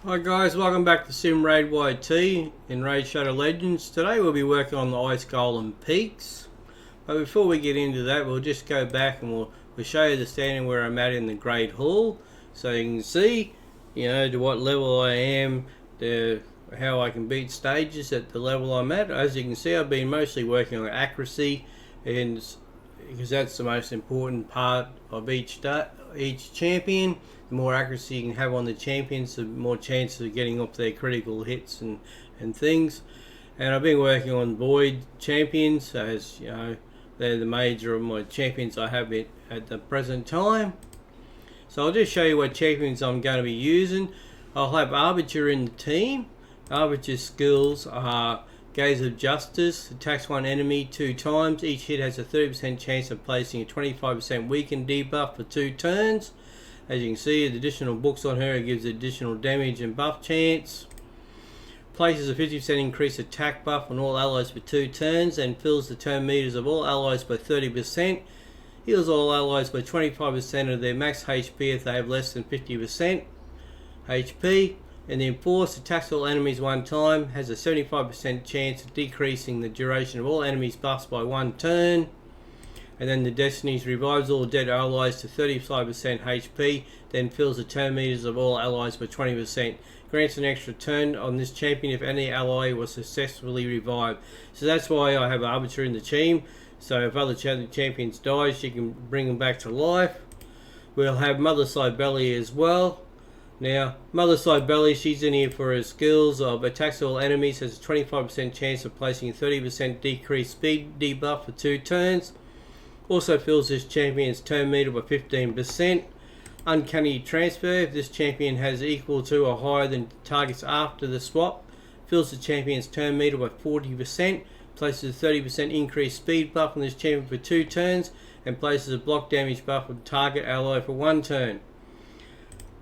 Hi guys, welcome back to Sim Raid YT in Raid Shadow Legends. Today we'll be working on the Ice Golem Peaks. But before we get into that, we'll just go back and we'll show you the standing where I'm at in the Great Hall. So you can see, to what level I am, how I can beat stages at the level I'm at. As you can see, I've been mostly working on accuracy, and because that's the most important part of each champion. The more accuracy you can have on the champions, the more chance of getting up their critical hits and things. And I've been working on void champions, as you know, they're the major of my champions I have at the present time. So I'll just show you what champions I'm going to be using. I'll have Arbiter in the team. Arbiter's skills are Gaze of Justice, attacks one enemy 2 times. Each hit has a 30% chance of placing a 25% weaken debuff for 2 turns. As you can see, the additional books on her, it gives additional damage and buff chance. Places a 50% increased attack buff on all allies for 2 turns and fills the turn meters of all allies by 30%. Heals all allies by 25% of their max HP if they have less than 50% HP. And the Enforce attacks all enemies 1 time, has a 75% chance of decreasing the duration of all enemies' buffs by 1 turn. And then the Destinies revives all dead allies to 35% HP, then fills the turn meters of all allies by 20%. Grants an extra turn on this champion if any ally was successfully revived. So that's why I have Arbiter in the team. So if other champions die, she can bring them back to life. We'll have Mother Cybele as well. Now, Mother Cybele, she's in here for her skills of attacks all enemies, has a 25% chance of placing a 30% decreased speed debuff for 2 turns. Also fills this champion's turn meter by 15%. Uncanny Transfer, if this champion has equal to or higher than targets after the swap, fills the champion's turn meter by 40%, places a 30% increased speed buff on this champion for 2 turns, and places a block damage buff on target ally for 1 turn.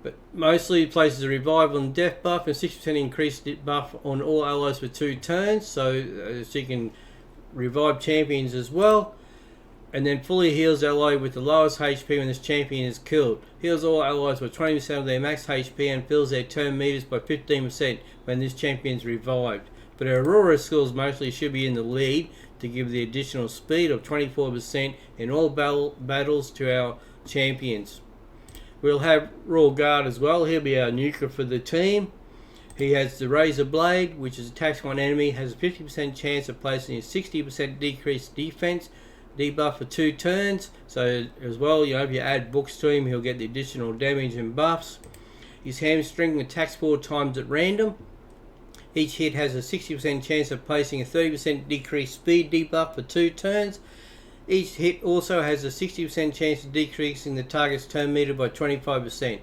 But mostly places a revival and death buff and 60% increased buff on all allies for 2 turns, so she can revive champions as well. And then fully heals ally with the lowest HP when this champion is killed. Heals all allies by 20% of their max HP and fills their turn meters by 15% when this champion is revived. But her Aurora skills mostly should be in the lead to give the additional speed of 24% in all battles to our champions. We'll have Royal Guard as well. He'll be our nuker for the team. He has the Razor Blade, which is attacks one enemy, has a 50% chance of placing a 60% decreased defense debuff for 2 turns. So as well, if you add books to him, he'll get the additional damage and buffs. His Hamstring attacks 4 times at random. Each hit has a 60% chance of placing a 30% decreased speed debuff for 2 turns. Each hit also has a 60% chance of decreasing the target's turn meter by 25%.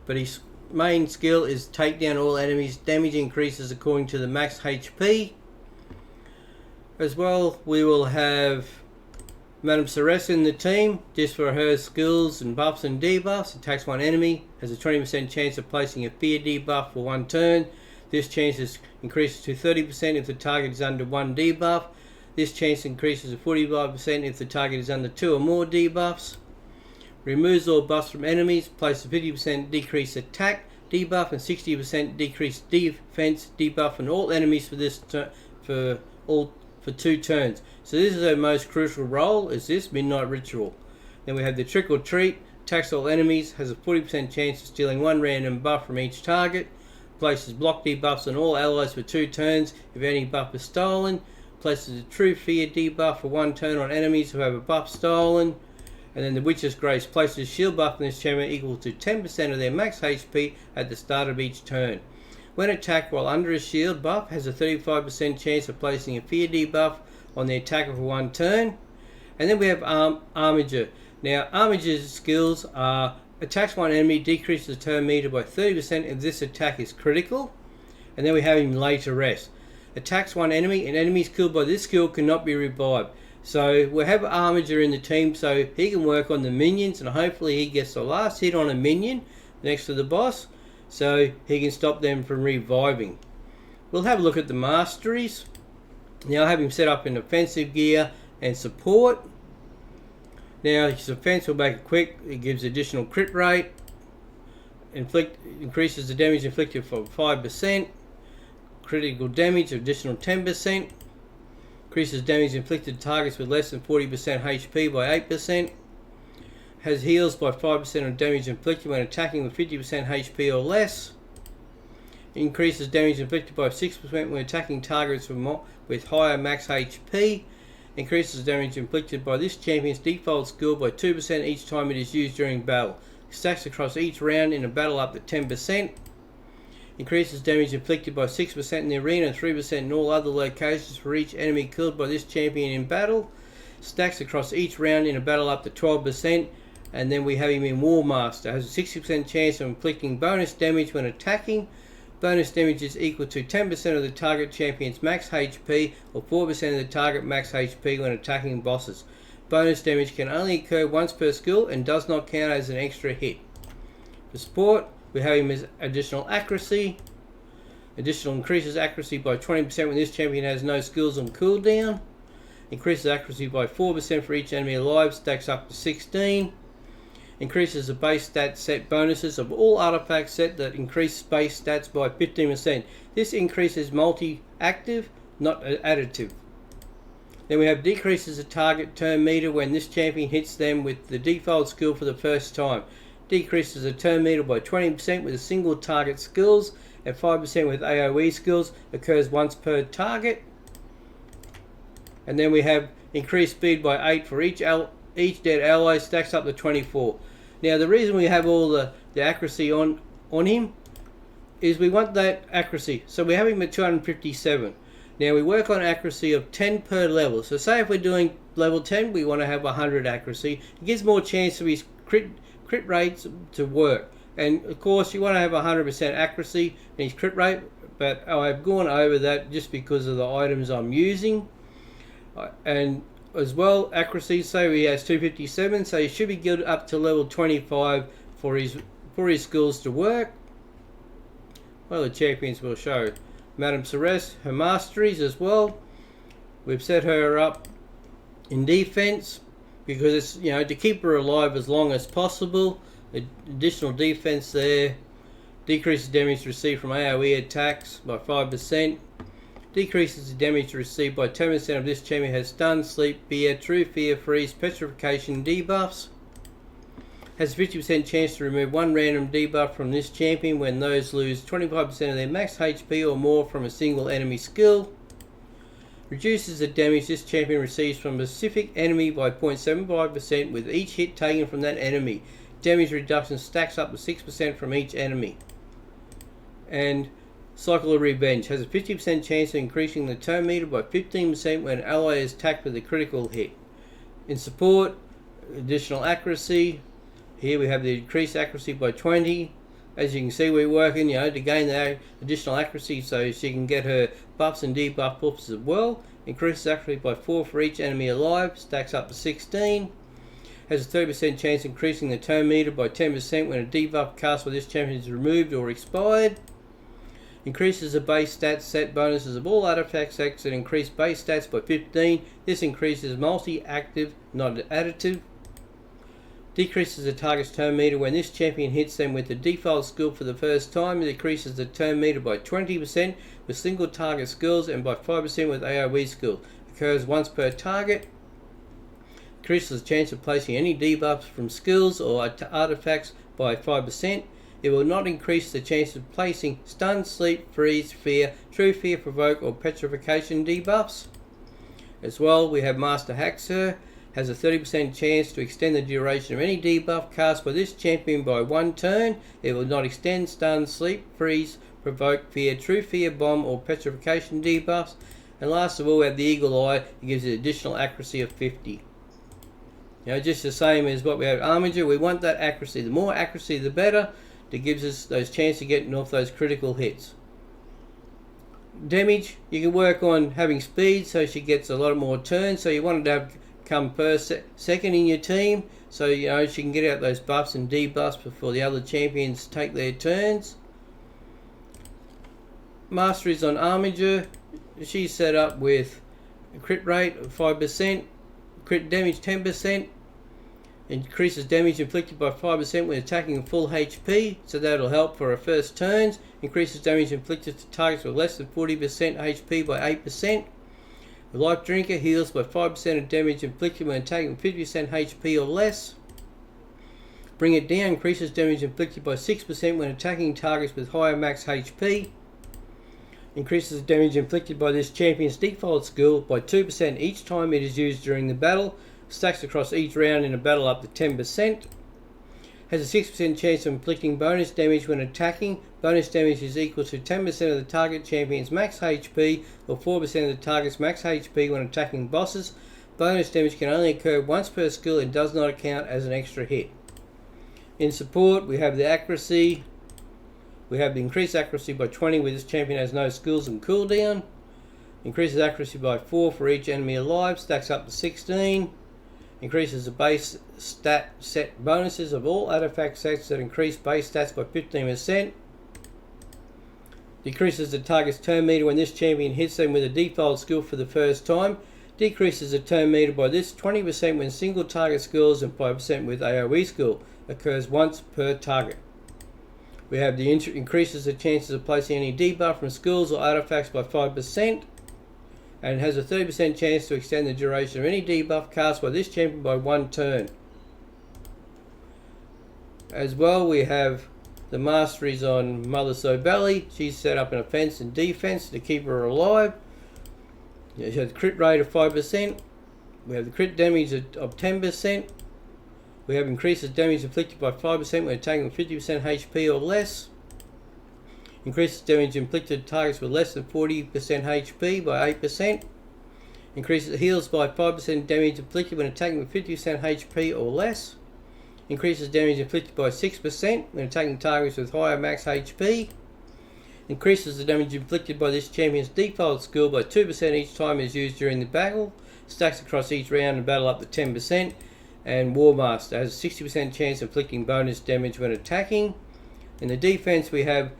But his main skill is take down all enemies. Damage increases according to the max HP. As well, we will have Madame Ceres in the team, just for her skills and buffs and debuffs. Attacks one enemy, has a 20% chance of placing a fear debuff for 1 turn. This chance increases to 30% if the target is under 1 debuff. This chance increases to 45% if the target is under 2 or more debuffs. Removes all buffs from enemies, places a 50% decreased attack debuff and 60% decreased defense debuff on all enemies for 2 turns. So this is our most crucial role, is this Midnight Ritual. Then we have the Trick or Treat, attacks all enemies, has a 40% chance of stealing 1 random buff from each target, places block debuffs on all allies for 2 turns if any buff is stolen, places a True Fear debuff for 1 turn on enemies who have a buff stolen, and then the Witch's Grace places a shield buff on this champion equal to 10% of their max HP at the start of each turn. When attacked while under a shield buff, has a 35% chance of placing a fear debuff on the attacker for 1 turn. And then we have Armiger. Now, Armiger's skills are attacks one enemy, decreases the turn meter by 30% if this attack is critical. And then we have him Lay to Rest. Attacks one enemy, and enemies killed by this skill cannot be revived. So we'll have Armiger in the team so he can work on the minions, and hopefully he gets the last hit on a minion next to the boss, so he can stop them from reviving. We'll have a look at the masteries. Now I have him set up in offensive gear and support. Now his offense will make it quick, it gives additional crit rate, increases the damage inflicted for 5%. Critical damage additional 10%. Increases damage inflicted to targets with less than 40% HP by 8%. Has heals by 5% on damage inflicted when attacking with 50% HP or less. Increases damage inflicted by 6% when attacking targets with higher max HP. Increases damage inflicted by this champion's default skill by 2% each time it is used during battle. Stacks across each round in a battle up to 10%. Increases damage inflicted by 6% in the arena and 3% in all other locations for each enemy killed by this champion in battle. Stacks across each round in a battle up to 12%. And then we have him in War Master. Has a 60% chance of inflicting bonus damage when attacking. Bonus damage is equal to 10% of the target champion's max HP or 4% of the target max HP when attacking bosses. Bonus damage can only occur once per skill and does not count as an extra hit. For support, we have him as additional accuracy. Additional increases accuracy by 20% when this champion has no skills on cooldown. Increases accuracy by 4% for each enemy alive, stacks up to 16. Increases the base stat set bonuses of all artifacts set that increase base stats by 15%. This increase is multi-active, not additive. Then we have decreases the target turn meter when this champion hits them with the default skill for the first time. Decreases the turn meter by 20% with a single target skills and 5% with AoE skills. Occurs once per target. And then we have increased speed by 8 for each dead ally, stacks up to 24. Now the reason we have all the accuracy on him is we want that accuracy. So we have him at 257. Now we work on accuracy of 10 per level. So say if we're doing level 10, we want to have 100 accuracy. It gives more chance of his crit rates to work. And of course you want to have 100% accuracy in his crit rate, but I've gone over that just because of the items I'm using. And as well, accuracy, so he has 257, so he should be good up to level 25 for his skills to work. Well, the champions will show. Madame Ceres, her masteries as well. We've set her up in defense because it's, you know, to keep her alive as long as possible. Additional defense there. Decreases damage received from AoE attacks by 5%. Decreases the damage received by 10% of this champion has stun, sleep, fear, true fear, freeze, petrification, debuffs. Has a 50% chance to remove one random debuff from this champion when those lose 25% of their max HP or more from a single enemy skill. Reduces the damage this champion receives from a specific enemy by 0.75% with each hit taken from that enemy. Damage reduction stacks up to 6% from each enemy. And Cycle of Revenge has a 50% chance of increasing the turn meter by 15% when an ally is attacked with a critical hit. In support, additional accuracy. Here we have the increased accuracy by 20. As you can see, we're working, you know, to gain that additional accuracy so she can get her buffs and debuff buffs as well. Increases accuracy by 4 for each enemy alive, stacks up to 16. Has a 30% chance of increasing the turn meter by 10% when a debuff cast by this champion is removed or expired. Increases the base stats set bonuses of all artifact sets that increase base stats by 15. This increases multi-active, not additive. Decreases the target's turn meter when this champion hits them with the default skill for the first time. It decreases the turn meter by 20% with single target skills and by 5% with AoE skills. Occurs once per target. Increases the chance of placing any debuffs from skills or artifacts by 5%. It will not increase the chance of placing stun, sleep, freeze, fear, true fear, provoke or petrification debuffs. As well, we have Master Haxer. Has a 30% chance to extend the duration of any debuff cast by this champion by 1 turn. It will not extend stun, sleep, freeze, provoke, fear, true fear, bomb or petrification debuffs. And last of all, we have the Eagle Eye. It gives it additional accuracy of 50. You know, just the same as what we have Armiger. We want that accuracy. The more accuracy, the better. That gives us those chances of getting off those critical hits. Damage, you can work on having speed so she gets a lot more turns. So you want to have come first, second in your team, so you know she can get out those buffs and debuffs before the other champions take their turns. Masteries on Armiger, she's set up with a crit rate of 5%, crit damage 10%, Increases damage inflicted by 5% when attacking full HP, so that'll help for our first turns. Increases damage inflicted to targets with less than 40% HP by 8%. The Life Drinker heals by 5% of damage inflicted when attacking 50% HP or less. Bring It Down increases damage inflicted by 6% when attacking targets with higher max HP. Increases damage inflicted by this champion's default skill by 2% each time it is used during the battle. Stacks across each round in a battle up to 10%. Has a 6% chance of inflicting bonus damage when attacking. Bonus damage is equal to 10% of the target champion's max HP or 4% of the target's max HP when attacking bosses. Bonus damage can only occur once per skill and does not count as an extra hit. In support, we have the accuracy. We have the increased accuracy by 20 where this champion has no skills and cooldown. Increases accuracy by 4 for each enemy alive. Stacks up to 16. Increases the base stat set bonuses of all artifact sets that increase base stats by 15%. Decreases the target's turn meter when this champion hits them with a default skill for the first time. Decreases the turn meter by this 20% when single target skills and 5% with AoE skill. Occurs once per target. We have the increases the chances of placing any debuff from skills or artifacts by 5%. And it has a 30% chance to extend the duration of any debuff cast by this champion by 1 turn. As well, we have the masteries on Mother Sobelli. She's set up an offense and defense to keep her alive. She has a crit rate of 5%. We have the crit damage of 10%. We have increases damage inflicted by 5% when attacking 50% HP or less. Increases damage inflicted to targets with less than 40% HP by 8%. Increases heals by 5% damage inflicted when attacking with 50% HP or less. Increases damage inflicted by 6% when attacking targets with higher max HP. Increases the damage inflicted by this champion's default skill by 2% each time it is used during the battle. Stacks across each round and battle up to 10%. And War Master has a 60% chance of inflicting bonus damage when attacking. In the defense, we have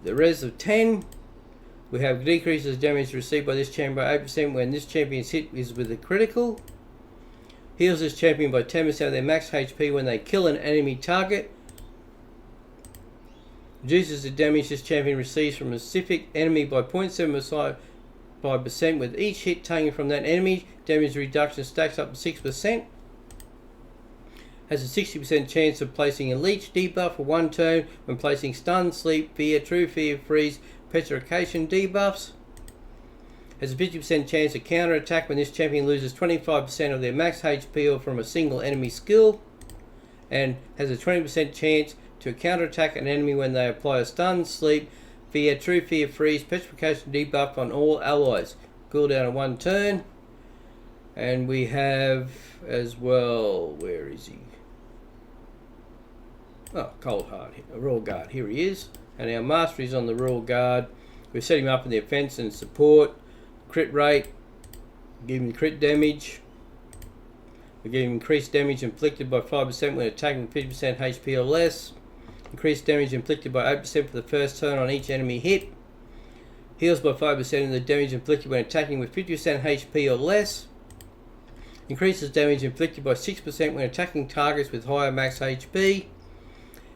the res of 10. We have decreases damage received by this champion by 8% when this champion's hit is with a critical. Heals this champion by 10% of their max HP when they kill an enemy target. Reduces the damage this champion receives from a specific enemy by 0.75% with each hit taken from that enemy. Damage reduction stacks up to 6%. Has a 60% chance of placing a leech debuff for 1 turn when placing stun, sleep, fear, true fear, freeze, petrification debuffs. Has a 50% chance of counter attack when this champion loses 25% of their max HP or from a single enemy skill. And has a 20% chance to counter attack an enemy when they apply a stun, sleep, fear, true fear, freeze, petrification debuff on all allies. Cooldown of 1 turn. And we have as well, where is he? Oh, Cold Heart, Royal Guard, here he is. And our mastery is on the Royal Guard. We've set him up in the offense and support. Crit rate, give him crit damage. We give him increased damage inflicted by 5% when attacking 50% HP or less. Increased damage inflicted by 8% for the first turn on each enemy hit. Heals by 5% of the damage inflicted when attacking with 50% HP or less. Increases damage inflicted by 6% when attacking targets with higher max HP.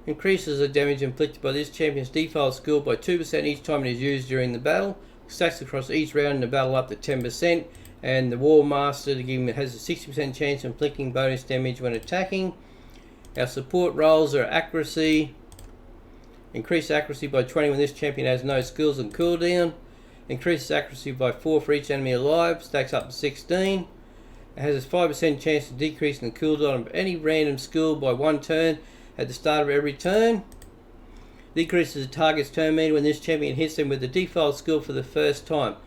Increases the damage inflicted by this champion's default skill by 2% each time it is used during the battle. Stacks across each round in the battle up to 10%. And the War Master has a 60% chance of inflicting bonus damage when attacking. Our support roles are accuracy. Increased accuracy by 20 when this champion has no skills and cooldown. Increases accuracy by 4 for each enemy alive. Stacks up to 16. It has a 5% chance of decreasing the cooldown of any random skill by 1 turn at the start of every turn. Decreases the target's turn meter when this champion hits them with the default skill for the first time.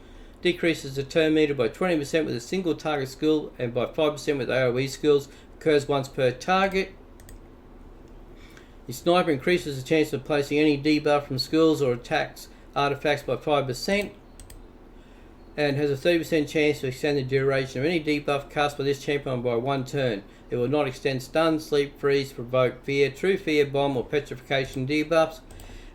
Decreases the turn meter by 20% with a single target skill and by 5% with AoE skills. Occurs once per target. The sniper increases the chance of placing any debuff from skills or attacks artifacts by 5%. And has a 30% chance to extend the duration of any debuff cast by this champion by 1 turn. It will not extend stun, sleep, freeze, provoke, fear, true fear, bomb or petrification debuffs.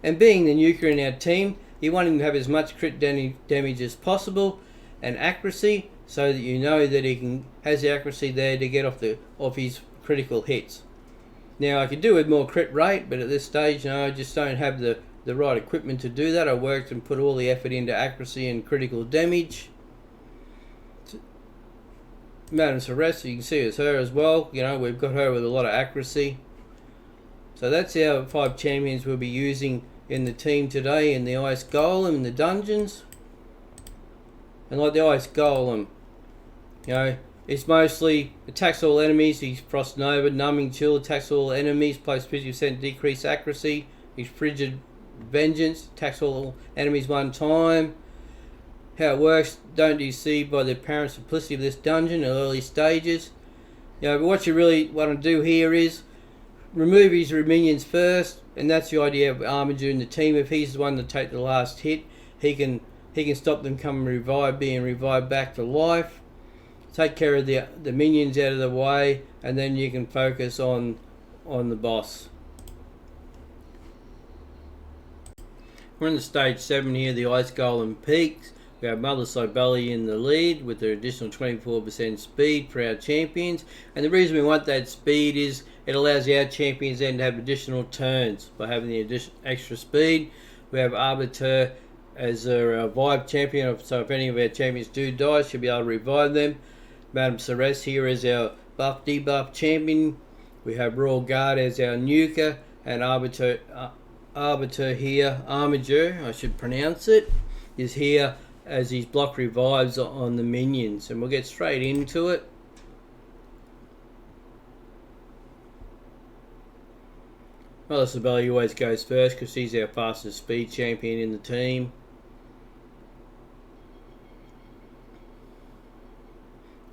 And being the nuker in our team, you want him to have as much crit damage as possible and accuracy, so that you know that he has the accuracy there to get off his critical hits. Now I could do with more crit rate, but at this stage, I just don't have the right equipment to do that. I worked and put all the effort into accuracy and critical damage. Madame Celeste, you can see it's her as well. We've got her with a lot of accuracy. So that's our 5 champions we'll be using in the team today in the Ice Golem in the dungeons. And like the Ice Golem, it's mostly attacks all enemies. He's Frost Nova, Numbing Chill, attacks all enemies, plus 50% decreased accuracy. He's Frigid Vengeance, attacks all enemies 1 time. How it works, don't you see by the apparent simplicity of this dungeon in early stages. But what you really want to do here is remove his minions first, and that's the idea of Armiger in the team. If he's the one to take the last hit, he can stop them being revived back to life. Take care of the minions out of the way, and then you can focus on the boss. We're in the stage 7 here, the Ice Golem Peaks. We have Mother Cybele in the lead with an additional 24% speed for our champions. And the reason we want that speed is it allows our champions then to have additional turns by having the extra speed. We have Arbiter as a revive champion, so if any of our champions do die, she'll be able to revive them. Madame Celeste here as our buff debuff champion. We have Royal Guard as our nuker, and Arbiter here, Armiger, I should pronounce it, is here as his block revives on the minions, and we'll get straight into it. Mother Cybele always goes first because she's our fastest speed champion in the team.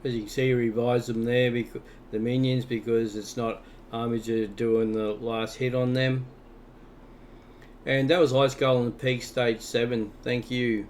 As you can see, he revives them there, because the minions, because it's not Armiger doing the last hit on them. And that was Ice Golem Peak Stage 7. Thank you.